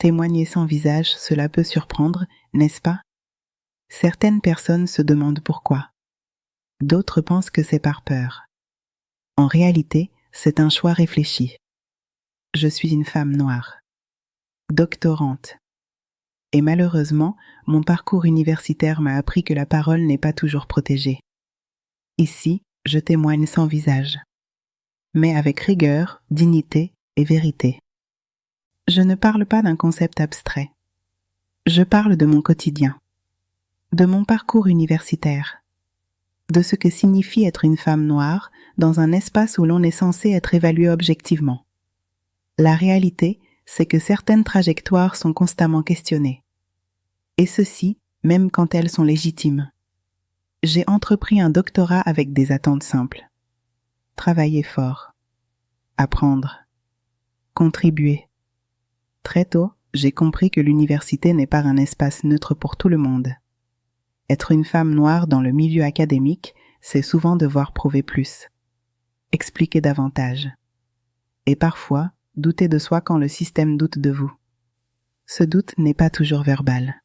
Témoigner sans visage, cela peut surprendre, n'est-ce pas? Certaines personnes se demandent pourquoi. D'autres pensent que c'est par peur. En réalité, c'est un choix réfléchi. Je suis une femme noire, doctorante. Et malheureusement, mon parcours universitaire m'a appris que la parole n'est pas toujours protégée. Ici, je témoigne sans visage, mais avec rigueur, dignité et vérité. Je ne parle pas d'un concept abstrait. Je parle de mon quotidien, de mon parcours universitaire, de ce que signifie être une femme noire dans un espace où l'on est censé être évalué objectivement. La réalité, c'est que certaines trajectoires sont constamment questionnées. Et ceci, même quand elles sont légitimes. J'ai entrepris un doctorat avec des attentes simples. Travailler fort. Apprendre. Contribuer. Très tôt, j'ai compris que l'université n'est pas un espace neutre pour tout le monde. Être une femme noire dans le milieu académique, c'est souvent devoir prouver plus. Expliquer davantage. Et parfois, douter de soi quand le système doute de vous. Ce doute n'est pas toujours verbal.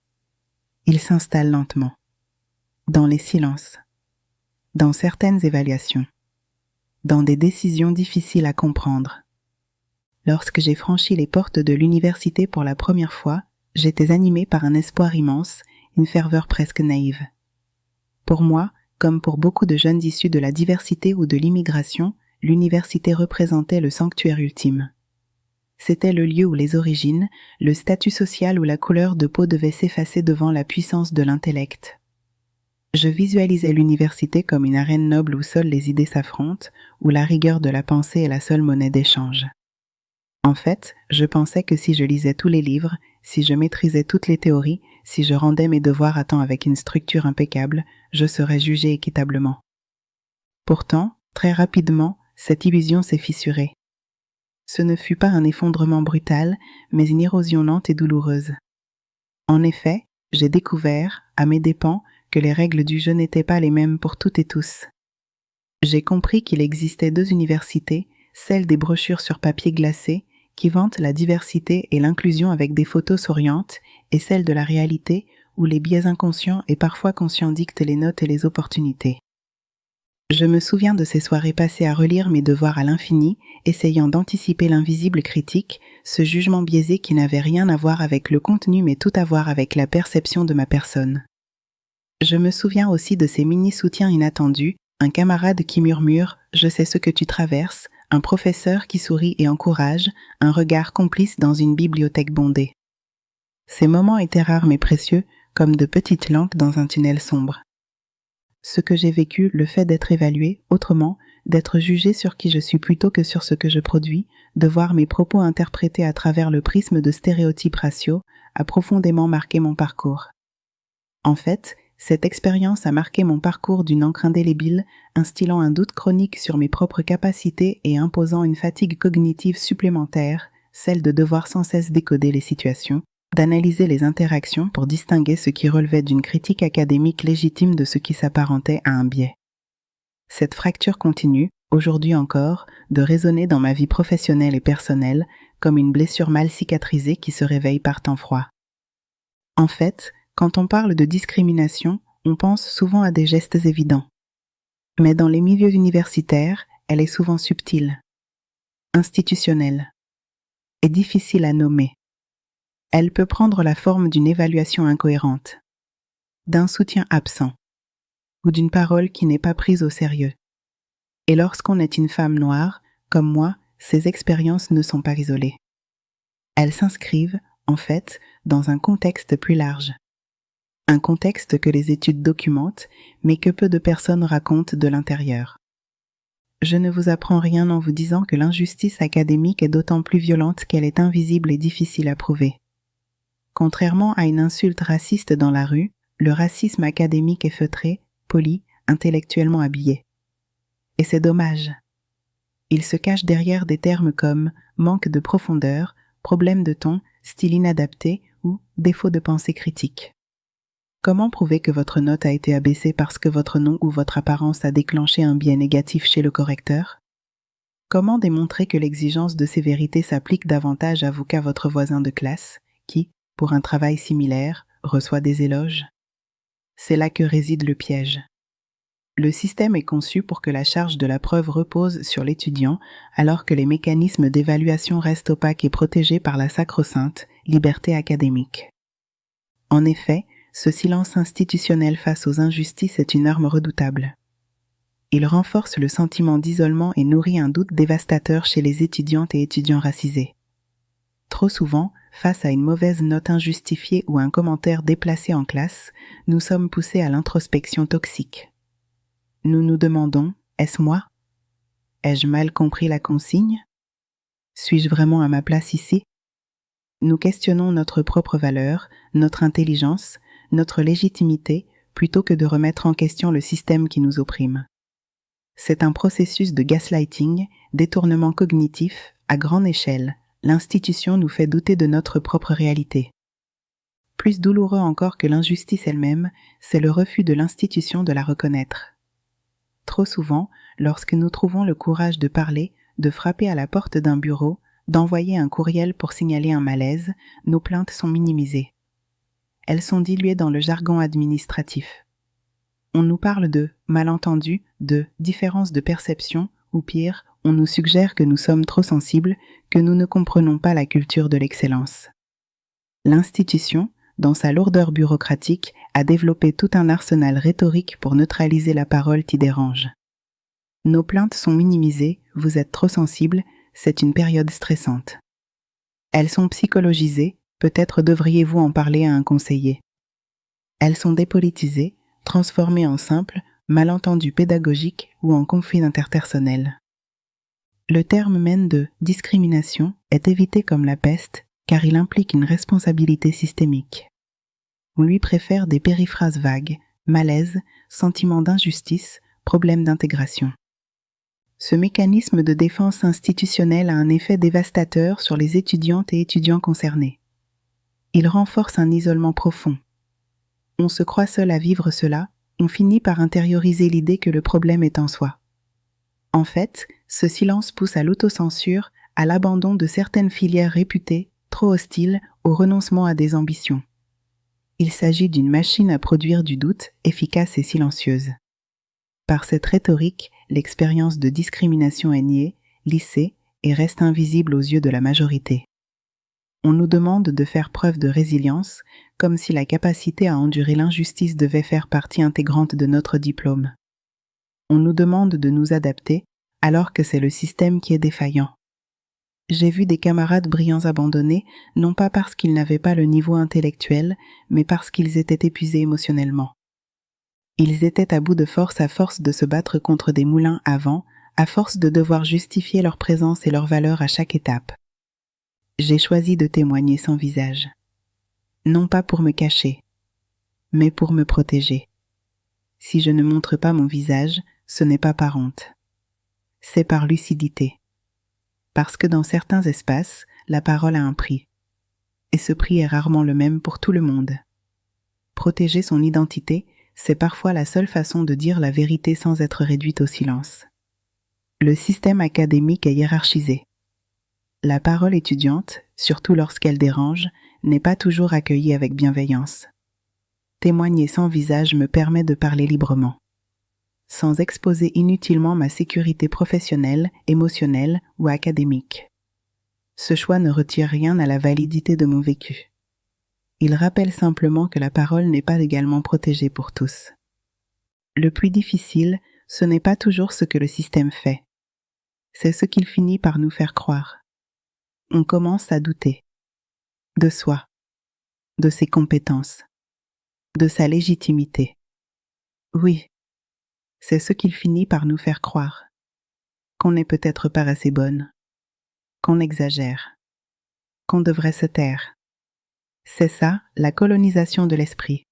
Il s'installe lentement. Dans les silences. Dans certaines évaluations. Dans des décisions difficiles à comprendre. Lorsque j'ai franchi les portes de l'université pour la première fois, j'étais animée par un espoir immense, une ferveur presque naïve. Pour moi, comme pour beaucoup de jeunes issus de la diversité ou de l'immigration, l'université représentait le sanctuaire ultime. C'était le lieu où les origines, le statut social ou la couleur de peau devaient s'effacer devant la puissance de l'intellect. Je visualisais l'université comme une arène noble où seules les idées s'affrontent, où la rigueur de la pensée est la seule monnaie d'échange. En fait, je pensais que si je lisais tous les livres, si je maîtrisais toutes les théories, si je rendais mes devoirs à temps avec une structure impeccable, je serais jugée équitablement. Pourtant, très rapidement, cette illusion s'est fissurée. Ce ne fut pas un effondrement brutal, mais une érosion lente et douloureuse. En effet, j'ai découvert, à mes dépens, que les règles du jeu n'étaient pas les mêmes pour toutes et tous. J'ai compris qu'il existait deux universités, celle des brochures sur papier glacé, qui vantent la diversité et l'inclusion avec des photos souriantes, et celle de la réalité, où les biais inconscients et parfois conscients dictent les notes et les opportunités. Je me souviens de ces soirées passées à relire mes devoirs à l'infini, essayant d'anticiper l'invisible critique, ce jugement biaisé qui n'avait rien à voir avec le contenu mais tout à voir avec la perception de ma personne. Je me souviens aussi de ces mini-soutiens inattendus, un camarade qui murmure « Je sais ce que tu traverses », un professeur qui sourit et encourage, un regard complice dans une bibliothèque bondée. Ces moments étaient rares mais précieux, comme de petites lampes dans un tunnel sombre. Ce que j'ai vécu, le fait d'être évalué, autrement, d'être jugé sur qui je suis plutôt que sur ce que je produis, de voir mes propos interprétés à travers le prisme de stéréotypes raciaux, a profondément marqué mon parcours. En fait, cette expérience a marqué mon parcours d'une encre indélébile, instillant un doute chronique sur mes propres capacités et imposant une fatigue cognitive supplémentaire, celle de devoir sans cesse décoder les situations, d'analyser les interactions pour distinguer ce qui relevait d'une critique académique légitime de ce qui s'apparentait à un biais. Cette fracture continue, aujourd'hui encore, de résonner dans ma vie professionnelle et personnelle comme une blessure mal cicatrisée qui se réveille par temps froid. En fait, quand on parle de discrimination, on pense souvent à des gestes évidents. Mais dans les milieux universitaires, elle est souvent subtile, institutionnelle et difficile à nommer. Elle peut prendre la forme d'une évaluation incohérente, d'un soutien absent ou d'une parole qui n'est pas prise au sérieux. Et lorsqu'on est une femme noire, comme moi, ces expériences ne sont pas isolées. Elles s'inscrivent, en fait, dans un contexte plus large. Un contexte que les études documentent, mais que peu de personnes racontent de l'intérieur. Je ne vous apprends rien en vous disant que l'injustice académique est d'autant plus violente qu'elle est invisible et difficile à prouver. Contrairement à une insulte raciste dans la rue, le racisme académique est feutré, poli, intellectuellement habillé. Et c'est dommage. Il se cache derrière des termes comme manque de profondeur, problème de ton, style inadapté ou défaut de pensée critique. Comment prouver que votre note a été abaissée parce que votre nom ou votre apparence a déclenché un biais négatif chez le correcteur? Comment démontrer que l'exigence de sévérité s'applique davantage à vous qu'à votre voisin de classe, qui, pour un travail similaire, reçoit des éloges? C'est là que réside le piège. Le système est conçu pour que la charge de la preuve repose sur l'étudiant, alors que les mécanismes d'évaluation restent opaques et protégés par la sacro-sainte liberté académique. En effet, ce silence institutionnel face aux injustices est une arme redoutable. Il renforce le sentiment d'isolement et nourrit un doute dévastateur chez les étudiantes et étudiants racisés. Trop souvent, face à une mauvaise note injustifiée ou un commentaire déplacé en classe, nous sommes poussés à l'introspection toxique. Nous nous demandons, est-ce moi? Ai-je mal compris la consigne? Suis-je vraiment à ma place ici? Nous questionnons notre propre valeur, notre intelligence, notre légitimité, plutôt que de remettre en question le système qui nous opprime. C'est un processus de gaslighting, détournement cognitif, à grande échelle. L'institution nous fait douter de notre propre réalité. Plus douloureux encore que l'injustice elle-même, c'est le refus de l'institution de la reconnaître. Trop souvent, lorsque nous trouvons le courage de parler, de frapper à la porte d'un bureau, d'envoyer un courriel pour signaler un malaise, nos plaintes sont minimisées. Elles sont diluées dans le jargon administratif. On nous parle de malentendus, de différences de perception, ou pire, on nous suggère que nous sommes trop sensibles, que nous ne comprenons pas la culture de l'excellence. L'institution, dans sa lourdeur bureaucratique, a développé tout un arsenal rhétorique pour neutraliser la parole qui dérange. Nos plaintes sont minimisées, vous êtes trop sensible, c'est une période stressante. Elles sont psychologisées, peut-être devriez-vous en parler à un conseiller. Elles sont dépolitisées, transformées en simples malentendus pédagogiques ou en conflits interpersonnels. Le terme même de discrimination est évité comme la peste, car il implique une responsabilité systémique. On lui préfère des périphrases vagues, malaise, sentiment d'injustice, problème d'intégration. Ce mécanisme de défense institutionnelle a un effet dévastateur sur les étudiantes et étudiants concernés. Il renforce un isolement profond. On se croit seul à vivre cela, on finit par intérioriser l'idée que le problème est en soi. En fait, ce silence pousse à l'autocensure, à l'abandon de certaines filières réputées, trop hostiles, au renoncement à des ambitions. Il s'agit d'une machine à produire du doute, efficace et silencieuse. Par cette rhétorique, l'expérience de discrimination est niée, lissée et reste invisible aux yeux de la majorité. On nous demande de faire preuve de résilience, comme si la capacité à endurer l'injustice devait faire partie intégrante de notre diplôme. On nous demande de nous adapter, alors que c'est le système qui est défaillant. J'ai vu des camarades brillants abandonnés, non pas parce qu'ils n'avaient pas le niveau intellectuel, mais parce qu'ils étaient épuisés émotionnellement. Ils étaient à bout de force à force de se battre contre des moulins à vent, à force de devoir justifier leur présence et leur valeur à chaque étape. J'ai choisi de témoigner sans visage. Non pas pour me cacher, mais pour me protéger. Si je ne montre pas mon visage, ce n'est pas par honte. C'est par lucidité. Parce que dans certains espaces, la parole a un prix. Et ce prix est rarement le même pour tout le monde. Protéger son identité, c'est parfois la seule façon de dire la vérité sans être réduite au silence. Le système académique est hiérarchisé. La parole étudiante, surtout lorsqu'elle dérange, n'est pas toujours accueillie avec bienveillance. Témoigner sans visage me permet de parler librement, sans exposer inutilement ma sécurité professionnelle, émotionnelle ou académique. Ce choix ne retire rien à la validité de mon vécu. Il rappelle simplement que la parole n'est pas également protégée pour tous. Le plus difficile, ce n'est pas toujours ce que le système fait. C'est ce qu'il finit par nous faire croire. On commence à douter de soi, de ses compétences, de sa légitimité. Oui, c'est ce qu'il finit par nous faire croire, qu'on n'est peut-être pas assez bonne, qu'on exagère, qu'on devrait se taire. C'est ça, la colonisation de l'esprit.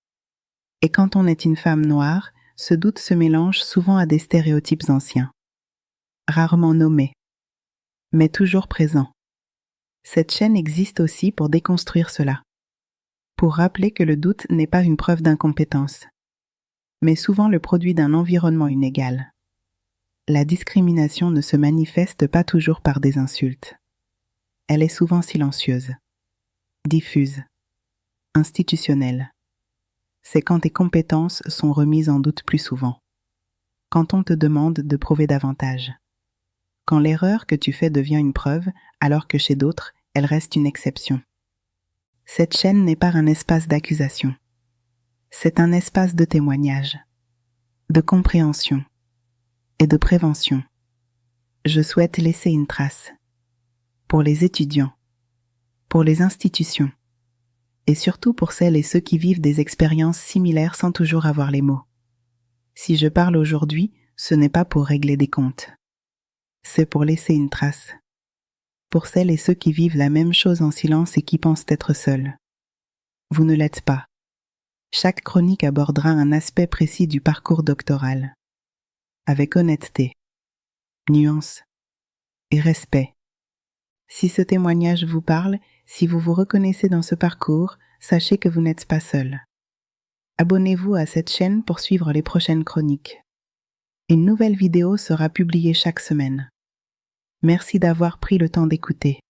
Et quand on est une femme noire, ce doute se mélange souvent à des stéréotypes anciens, rarement nommés, mais toujours présents. Cette chaîne existe aussi pour déconstruire cela, pour rappeler que le doute n'est pas une preuve d'incompétence, mais souvent le produit d'un environnement inégal. La discrimination ne se manifeste pas toujours par des insultes. Elle est souvent silencieuse. diffuse, institutionnel. C'est quand tes compétences sont remises en doute plus souvent. Quand on te demande de prouver davantage. Quand l'erreur que tu fais devient une preuve, alors que chez d'autres, elle reste une exception. Cette chaîne n'est pas un espace d'accusation. C'est un espace de témoignage, de compréhension et de prévention. Je souhaite laisser une trace. Pour les étudiants, pour les institutions, et surtout pour celles et ceux qui vivent des expériences similaires sans toujours avoir les mots. Si je parle aujourd'hui, ce n'est pas pour régler des comptes. C'est pour laisser une trace. Pour celles et ceux qui vivent la même chose en silence et qui pensent être seuls. Vous ne l'êtes pas. Chaque chronique abordera un aspect précis du parcours doctoral. Avec honnêteté, nuance et respect. Si ce témoignage vous parle, si vous vous reconnaissez dans ce parcours, sachez que vous n'êtes pas seul. Abonnez-vous à cette chaîne pour suivre les prochaines chroniques. Une nouvelle vidéo sera publiée chaque semaine. Merci d'avoir pris le temps d'écouter.